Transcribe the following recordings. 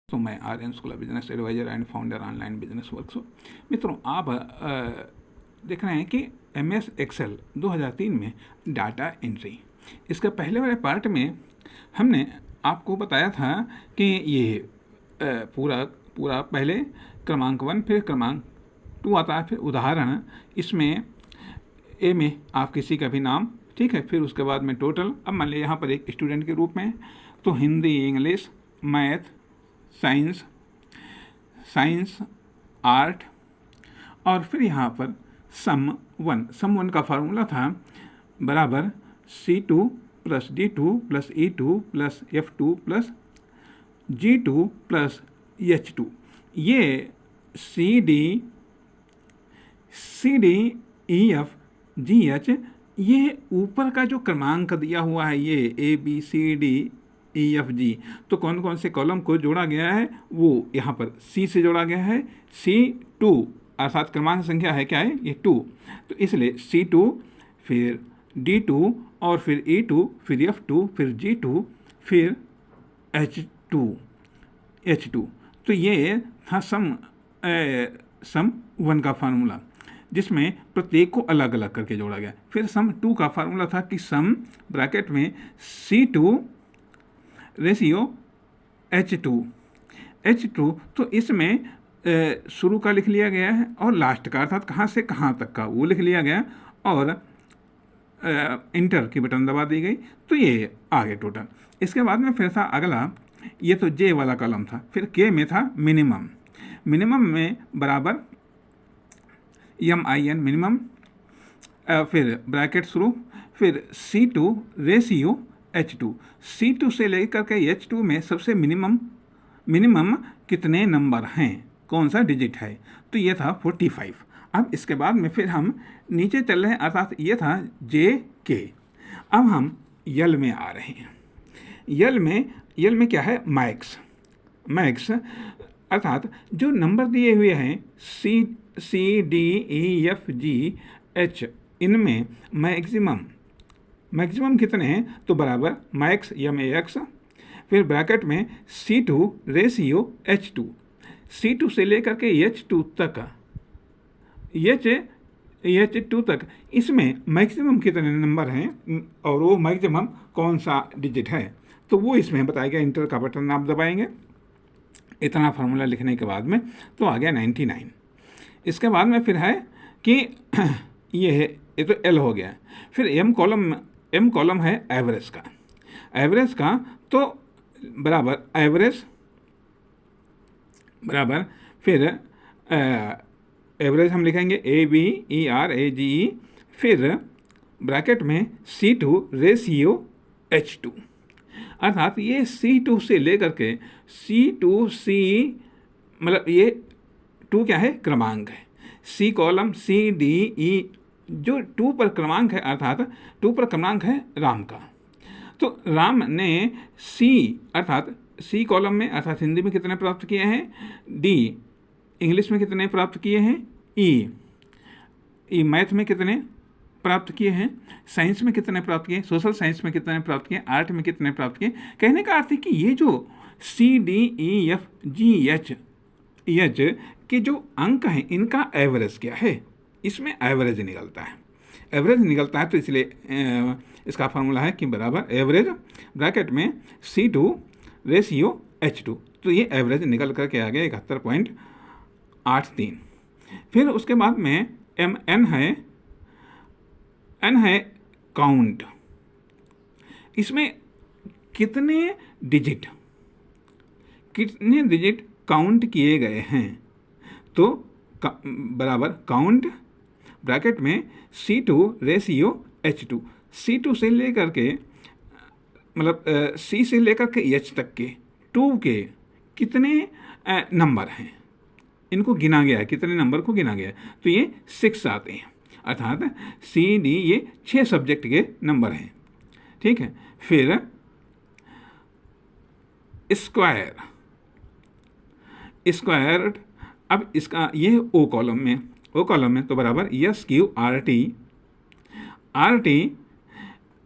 तो मैं Aryan Shukla, business adviser and founder online business workshop. मित्रों, आप देख रहे हैं कि MS एक्सेल 2003 में डाटा एंट्री, इसका पहले वाले पार्ट में हमने आपको बताया था कि ये पूरा पूरा पहले क्रमांक 1, फिर क्रमांक 2 आता है, फिर उदाहरण। इसमें ए में आप किसी का भी नाम, ठीक है, फिर उसके बाद में टोटल। अब मान लीजिए यहाँ पर एक स्टूडेंट के रूप में, तो Hindi, English, math, science, art, और फिर यहाँ पर सम वन का फार्मूला था बराबर C2 plus D2 plus E2 plus F2 plus G2 plus H2। ये CDEF GH, ये ऊपर का जो क्रमांक दिया हुआ है, ये ABCDEFG, तो कौन कौन से कॉलम को जोड़ा गया है वो यहाँ पर C से जोड़ा गया है। C2 अर्थात क्रमांक संख्या है, क्या है ये 2, तो इसलिए C2, फिर D2, और फिर E2, फिर F2, फिर G2, फिर H2। तो ये था सम 1 का फार्मूला, जिसमें प्रत्येक को अलग अलग करके जोड़ा गया। फिर सम 2 का फार्मूला था कि सम ब्रैकेट में C2 रेशियो H2। तो इसमें शुरू का लिख लिया गया है और लास्ट का, अर्थात कहाँ से कहाँ तक का, वो लिख लिया गया, और इंटर की बटन दबा दी गई, तो ये आ गए टोटल। इसके बाद में फिर था अगला, ये तो J वाला कॉलम था। फिर K में था मिनिमम में बराबर MIN मिनिमम, फिर ब्रैकेट शुरू, फिर C2 रेशियो H2। C2 से लेकर के H2 में सबसे मिनिमम कितने नंबर हैं, कौन सा डिजिट है, तो ये था 45। अब इसके बाद में फिर हम नीचे चल रहे हैं, अर्थात ये था JK। अब हम यल में आ रहे हैं। यल में क्या है, मैक्स, अर्थात जो नंबर दिए हुए हैं CDEFGH, इनमें मैक्सिमम कितने हैं, तो बराबर मैक्स MAX, फिर ब्रैकेट में C2 रेशियो H2। C2 से लेकर के H2 तक इसमें मैक्सिमम कितने नंबर हैं और वो मैक्सिमम कौन सा डिजिट है, तो वो इसमें बताया गया। इंटर का बटन आप दबाएंगे। इतना फार्मूला लिखने के बाद में तो आ गया 99। इसके बाद में फिर है कि ये तो L हो गया। फिर M कॉलम है एवरेज का, तो बराबर एवरेज बराबर, फिर एवरेज हम लिखेंगे ABERAGE, फिर ब्रैकेट में C2 रेशियो H2, अर्थात ये C2 से लेकर के C2C, मतलब ये 2 क्या है, क्रमांक है। C कॉलम CDE, जो 2 पर क्रमांक है, अर्थात 2 पर क्रमांक है राम का। तो राम ने C, अर्थात C कॉलम में, अर्थात हिंदी में कितने प्राप्त किए हैं, D, इंग्लिश में कितने प्राप्त किए हैं, E मैथ में कितने प्राप्त किए हैं, साइंस में कितने प्राप्त किए, सोशल साइंस में कितने प्राप्त किए, आर्ट में कितने प्राप्त किए। कहने का अर्थ है कि ये जो CDEFGH के जो अंक हैं, इनका एवरेज क्या है, इसमें एवरेज निकलता है। तो इसलिए इसका फार्मूला है कि बराबर एवरेज ब्रैकेट में C2 रेशियो H2। तो ये एवरेज निकल करके आ गया 71.83। फिर उसके बाद में N है काउंट। इसमें कितने डिजिट काउंट किए गए हैं, तो बराबर काउंट ब्रैकेट में C2 रेशियो H2। C2 से लेकर के, मतलब C से लेकर के H तक के 2 के कितने नंबर हैं, इनको गिना गया है, कितने नंबर को गिना गया है, तो ये 6 आते हैं, अर्थात CD ये 6 सब्जेक्ट के नंबर हैं, ठीक है। फिर स्क्वायर, अब इसका ये O कॉलम में, तो बराबर SQRT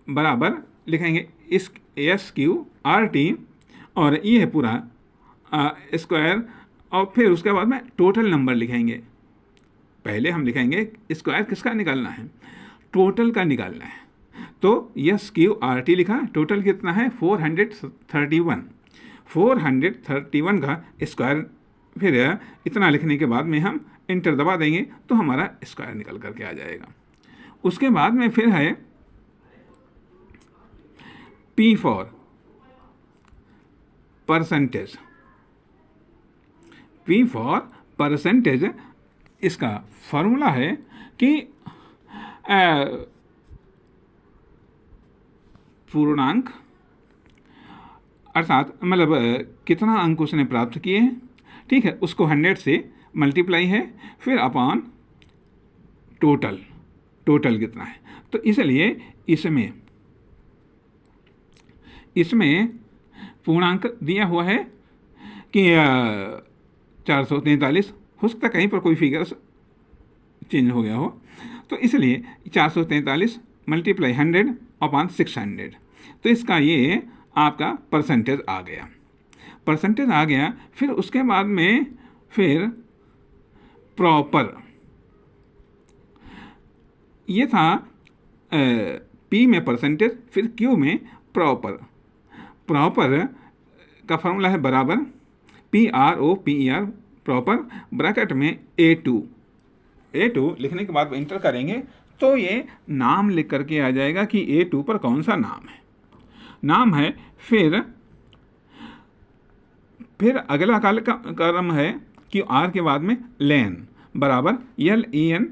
बराबर लिखेंगे SQRT, और ये है पूरा स्क्वायर, और फिर उसके बाद में टोटल नंबर लिखेंगे। पहले हम लिखेंगे स्क्वायर किसका निकालना है, टोटल का निकालना है। तो यस क्यू आर टी लिखा, टोटल कितना है 431, 431 का स्क्वायर, फिर इतना लिखने के बाद में हम इंटर दबा देंगे तो हमारा स्क्वायर निकल करके आ जाएगा। उसके बाद में फिर है P for percentage, P for percentage, इसका फॉर्मूला है कि पूर्णांक अर्थात मतलब कितना अंक उसने प्राप्त किए हैं, ठीक है, उसको 100 से मल्टीप्लाई है, फिर अपॉन टोटल, टोटल कितना है। तो इसलिए इसमें पूर्णांक दिया हुआ है कि 443, हो सकता है कहीं पर कोई फिगर चेंज हो गया हो, तो इसलिए 443 मल्टीप्लाई 100 अपॉन 600, तो इसका ये आपका परसेंटेज आ गया, परसेंटेज आ गया। फिर उसके बाद में फिर प्रॉपर, ये था P में परसेंटेज, फिर Q में प्रॉपर, प्रॉपर का फॉर्मूला है बराबर PROPER, प्रॉपर ब्रैकेट में A2 लिखने के बाद इंटर करेंगे तो ये नाम लिख करके आ जाएगा कि A2 पर कौन सा नाम है, नाम है। फिर अगला कॉलम है कि R के बाद में लेन बराबर LEN,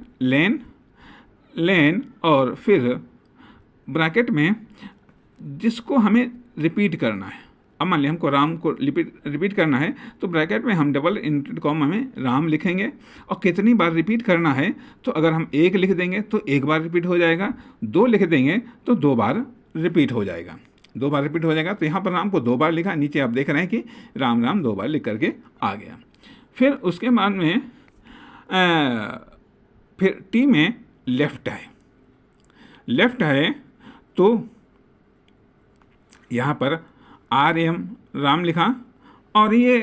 लेन, और फिर ब्रैकेट में जिसको हमें रिपीट करना है, अब मान लिया हमको राम को रिपीट करना है तो ब्रैकेट में हम डबल इंटेड कॉमा में राम लिखेंगे, और कितनी बार रिपीट करना है, तो अगर हम 1 लिख देंगे तो 1 बार रिपीट हो जाएगा, 2 लिख देंगे तो 2 बार रिपीट हो जाएगा, 2 बार रिपीट हो जाएगा। तो यहाँ पर राम को 2 बार लिखा, नीचे आप देख रहे हैं कि राम राम 2 बार लिख करके आ गया। फिर उसके बाद में फिर टी में लेफ्ट है, तो यहाँ पर RM राम लिखा, और ये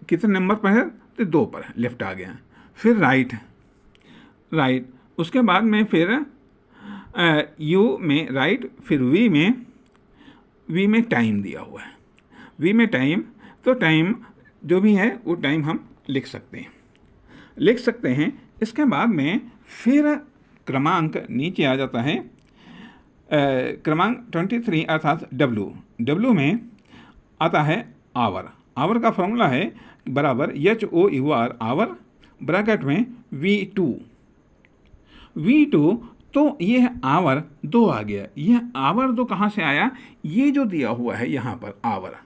कितने नंबर पर है, तो 2 पर है, लेफ्ट आ गया। फिर राइट, उसके बाद में फिर U में राइट, फिर V में टाइम दिया हुआ है, V में टाइम, तो टाइम जो भी है वो टाइम हम लिख सकते हैं। इसके बाद में फिर क्रमांक नीचे आ जाता है, क्रमांक 23 अर्थात W में आता है आवर का फॉर्मूला है बराबर HOUR, आवर ब्रैकेट में V2, तो ये आवर 2 आ गया। यह आवर 2 कहाँ से आया, ये जो दिया हुआ है यहाँ पर आवर,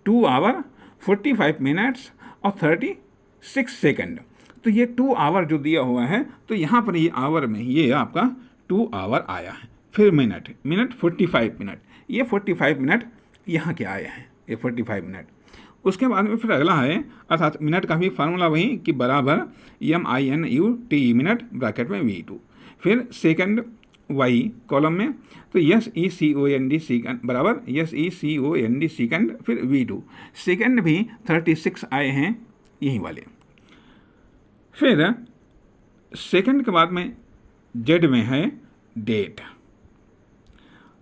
2 आवर 45 मिनट्स और 36 सेकंड, तो ये 2 आवर जो दिया हुआ है, तो यहाँ पर ये आवर में ये आपका 2 आवर आया है। फिर मिनट 45 मिनट, ये 45 मिनट यहाँ के आए हैं, ये 45 मिनट। उसके बाद में फिर अगला है अर्थात मिनट का भी फार्मूला वही कि बराबर MINUT मिनट ब्रैकेट में V2, फिर सेकंड Y कॉलम में, तो SECOND सेकंड बराबर SECOND सेकंड, फिर V2, सेकंड भी 36 आए हैं यही वाले। फिर सेकंड के बाद में Z में है डेट,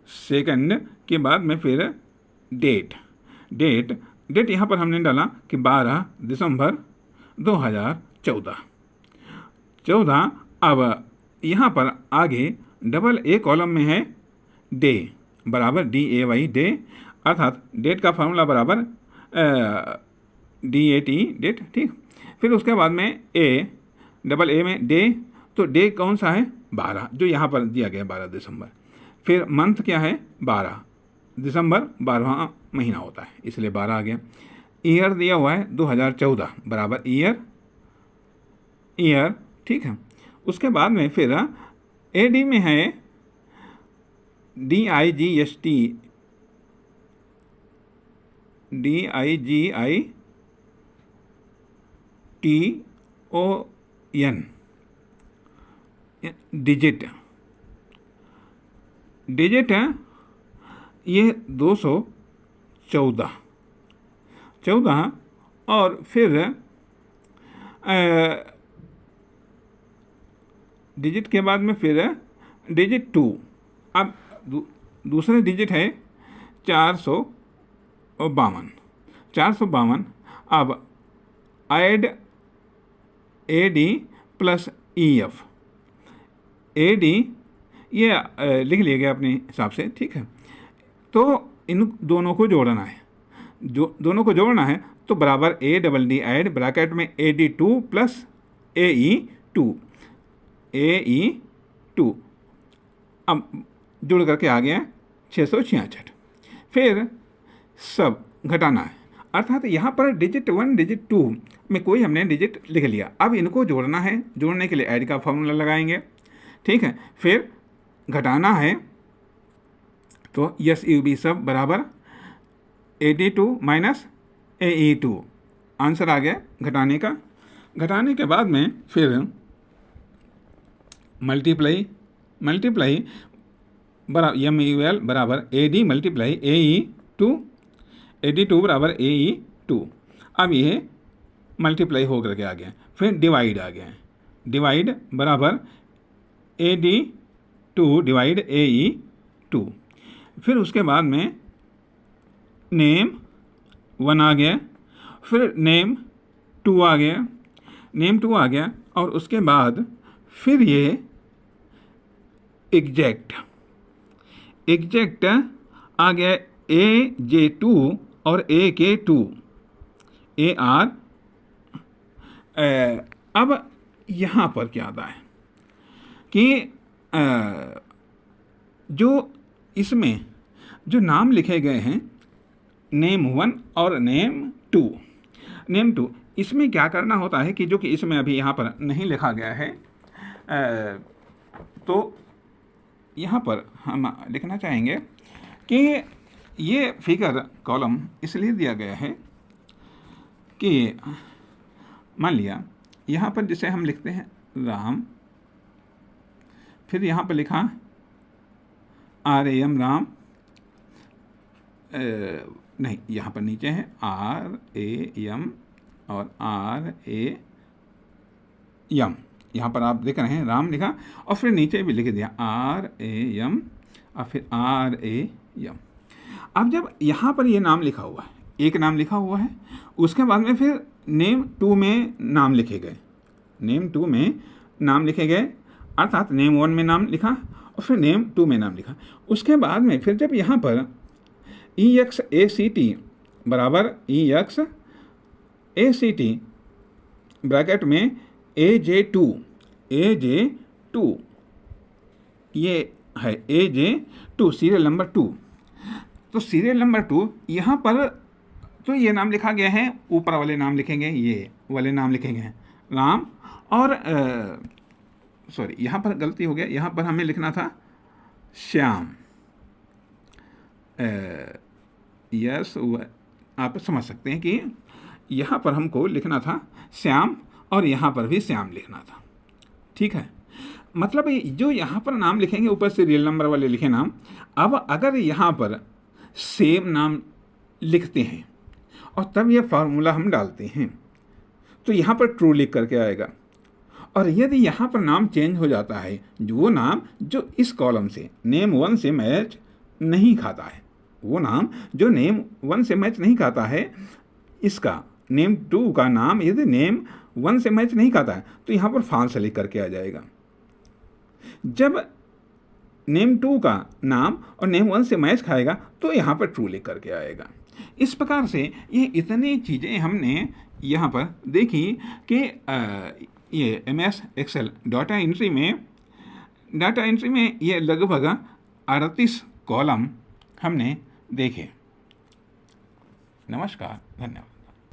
सेकंड के बाद में फिर डेट यहाँ पर हमने डाला कि 12 दिसंबर 2014। अब यहाँ पर आगे डबल A कॉलम में है डे बराबर DAY, डे, अर्थात डेट का फार्मूला बराबर DAT, डेट, ठीक। फिर उसके बाद में डबल A में डे, तो डे कौन सा है 12, जो यहाँ पर दिया गया 12 दिसंबर। फिर मंथ क्या है 12 दिसंबर, 12वां महीना होता है, इसलिए 12 आ गया। ईयर दिया हुआ है 2014 बराबर ईयर, ठीक है। उसके बाद में फिर AD में है DIGST, DIGITON, डिजिट ये 214, 14 और फिर डिजिट के बाद में फिर डिजिट 2। अब दूसरा डिजिट है 452। अब add AD plus EF। AD ये लिख लिया गया अपने हिसाब से, ठीक है। तो इन दोनों को जोड़ना है, दोनों को जोड़ना है तो बराबर ADD ऐड ब्रैकेट में AD2 प्लस AE2। अब जुड़ करके आ गया 666। फिर सब घटाना है, अर्थात यहाँ पर डिजिट 1 डिजिट 2 में कोई हमने डिजिट लिख लिया। अब इनको जोड़ना है, जोड़ने के लिए ऐड का फॉर्मूला लगाएंगे, ठीक है। फिर घटाना है तो SUB सब बराबर AD2 माइनस AE2। आंसर आ गया घटाने का। घटाने के बाद में फिर मल्टीप्लाई बराबर MUL बराबर AD मल्टीप्लाई AE2 बराबर AE2। अब ये मल्टीप्लाई हो करके आ गया। फिर डिवाइड आ गया, डिवाइड बराबर AD2 डिवाइड AE2। फिर उसके बाद में नेम 1 आ गया, फिर नेम 2 आ गया, और उसके बाद फिर ये एग्जैक्ट आ गया AJ2 और AK2 AR। अब यहाँ पर क्या आता है कि जो इसमें जो नाम लिखे गए हैं नेम 1 और नेम 2, इसमें क्या करना होता है कि जो कि इसमें अभी यहाँ पर नहीं लिखा गया है, तो यहाँ पर हम लिखना चाहेंगे कि ये फिगर कॉलम इसलिए दिया गया है कि मान लिया यहाँ पर जिसे हम लिखते हैं राम, फिर यहाँ पर लिखा RAM राम, नहीं यहाँ पर नीचे है RAM और RAM। यहाँ पर आप देख रहे हैं राम लिखा और फिर नीचे भी लिख दिया RAM और फिर RAM। अब जब यहाँ पर ये नाम लिखा हुआ है, एक नाम लिखा हुआ है, उसके बाद में फिर नेम 2 में नाम लिखे गए, अर्थात नेम 1 में नाम लिखा और फिर नेम 2 में नाम लिखा। उसके बाद में फिर जब यहाँ पर EXACT बराबर EXACT ब्रैकेट में AJ2 ये है AJ2 सीरियल नंबर 2। तो सीरियल नंबर 2 यहाँ पर तो ये नाम लिखा गया है, ऊपर वाले नाम लिखेंगे, ये वाले नाम लिखेंगे राम और सॉरी यहाँ पर गलती हो गया, यहाँ पर हमें लिखना था श्याम। यस, आप समझ सकते हैं कि यहाँ पर हमको लिखना था श्याम और यहाँ पर भी श्याम लिखना था, ठीक है। मतलब जो यहाँ पर नाम लिखेंगे ऊपर सीरियल नंबर वाले लिखे नाम। अब अगर यहाँ पर सेम नाम लिखते हैं और तब ये फार्मूला हम डालते हैं तो यहाँ पर ट्रू लिख करके आएगा। और यदि यहाँ पर नाम चेंज हो जाता है, वो नाम जो इस कॉलम से नेम 1 से मैच नहीं खाता है, वो नाम जो नेम 1 से मैच नहीं खाता है, इसका नेम 2 का नाम यदि नेम 1 से मैच नहीं खाता है तो यहाँ पर फॉल्स लिख करके आ जाएगा। जब नेम 2 का नाम और नेम 1 से मैच खाएगा तो यहाँ पर ट्रू लिख करके आएगा। इस प्रकार से ये इतनी चीज़ें हमने यहाँ पर देखी कि ये MS Excel डाटा एंट्री में ये लगभग 38 कॉलम हमने देखे। नमस्कार, धन्यवाद।